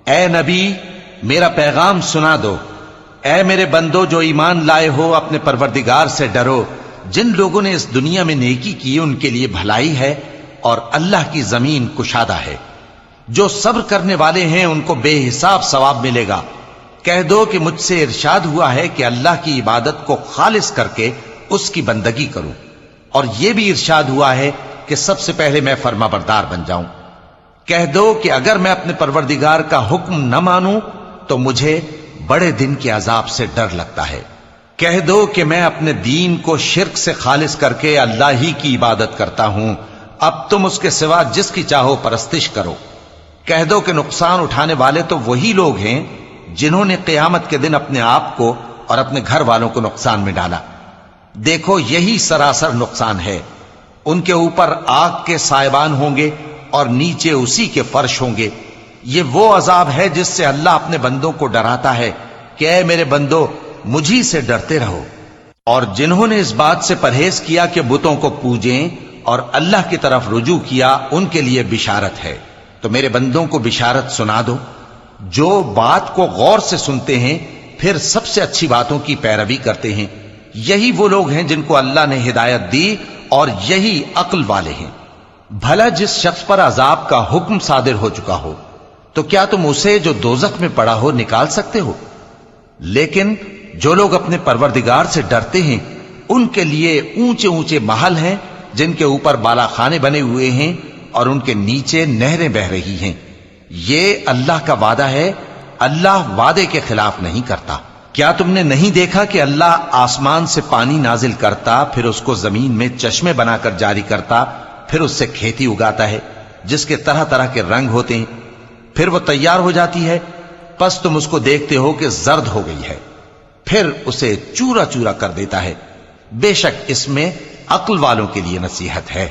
اے نبی میرا پیغام سنا دو، اے میرے بندو جو ایمان لائے ہو اپنے پروردگار سے ڈرو۔ جن لوگوں نے اس دنیا میں نیکی کی ان کے لیے بھلائی ہے اور اللہ کی زمین کشادہ ہے۔ جو صبر کرنے والے ہیں ان کو بے حساب ثواب ملے گا۔ کہہ دو کہ مجھ سے ارشاد ہوا ہے کہ اللہ کی عبادت کو خالص کر کے اس کی بندگی کروں، اور یہ بھی ارشاد ہوا ہے کہ سب سے پہلے میں فرما بردار بن جاؤں۔ کہہ دو کہ اگر میں اپنے پروردگار کا حکم نہ مانوں تو مجھے بڑے دن کے عذاب سے ڈر لگتا ہے۔ کہہ دو کہ میں اپنے دین کو شرک سے خالص کر کے اللہ ہی کی عبادت کرتا ہوں، اب تم اس کے سوا جس کی چاہو پرستش کرو۔ کہہ دو کہ نقصان اٹھانے والے تو وہی لوگ ہیں جنہوں نے قیامت کے دن اپنے آپ کو اور اپنے گھر والوں کو نقصان میں ڈالا۔ دیکھو یہی سراسر نقصان ہے۔ ان کے اوپر آگ کے سائبان ہوں گے اور نیچے اسی کے فرش ہوں گے۔ یہ وہ عذاب ہے جس سے اللہ اپنے بندوں کو ڈراتا ہے کہ اے میرے بندو مجھی سے ڈرتے رہو۔ اور جنہوں نے اس بات سے پرہیز کیا کہ بتوں کو پوجیں اور اللہ کی طرف رجوع کیا ان کے لیے بشارت ہے۔ تو میرے بندوں کو بشارت سنا دو جو بات کو غور سے سنتے ہیں پھر سب سے اچھی باتوں کی پیروی کرتے ہیں۔ یہی وہ لوگ ہیں جن کو اللہ نے ہدایت دی اور یہی عقل والے ہیں۔ بھلا جس شخص پر عذاب کا حکم صادر ہو چکا ہو تو کیا تم اسے جو دوزخ میں پڑا ہو نکال سکتے ہو؟ لیکن جو لوگ اپنے پروردگار سے ڈرتے ہیں ان کے لیے اونچے اونچے محل ہیں جن کے اوپر بالا خانے بنے ہوئے ہیں اور ان کے نیچے نہریں بہ رہی ہیں۔ یہ اللہ کا وعدہ ہے، اللہ وعدے کے خلاف نہیں کرتا۔ کیا تم نے نہیں دیکھا کہ اللہ آسمان سے پانی نازل کرتا، پھر اس کو زمین میں چشمے بنا کر جاری کرتا، پھر اس سے کھیتی اگاتا ہے جس کے طرح طرح کے رنگ ہوتے ہیں، پھر وہ تیار ہو جاتی ہے، پس تم اس کو دیکھتے ہو کہ زرد ہو گئی ہے، پھر اسے چورا چورا کر دیتا ہے۔ بے شک اس میں عقل والوں کے لیے نصیحت ہے۔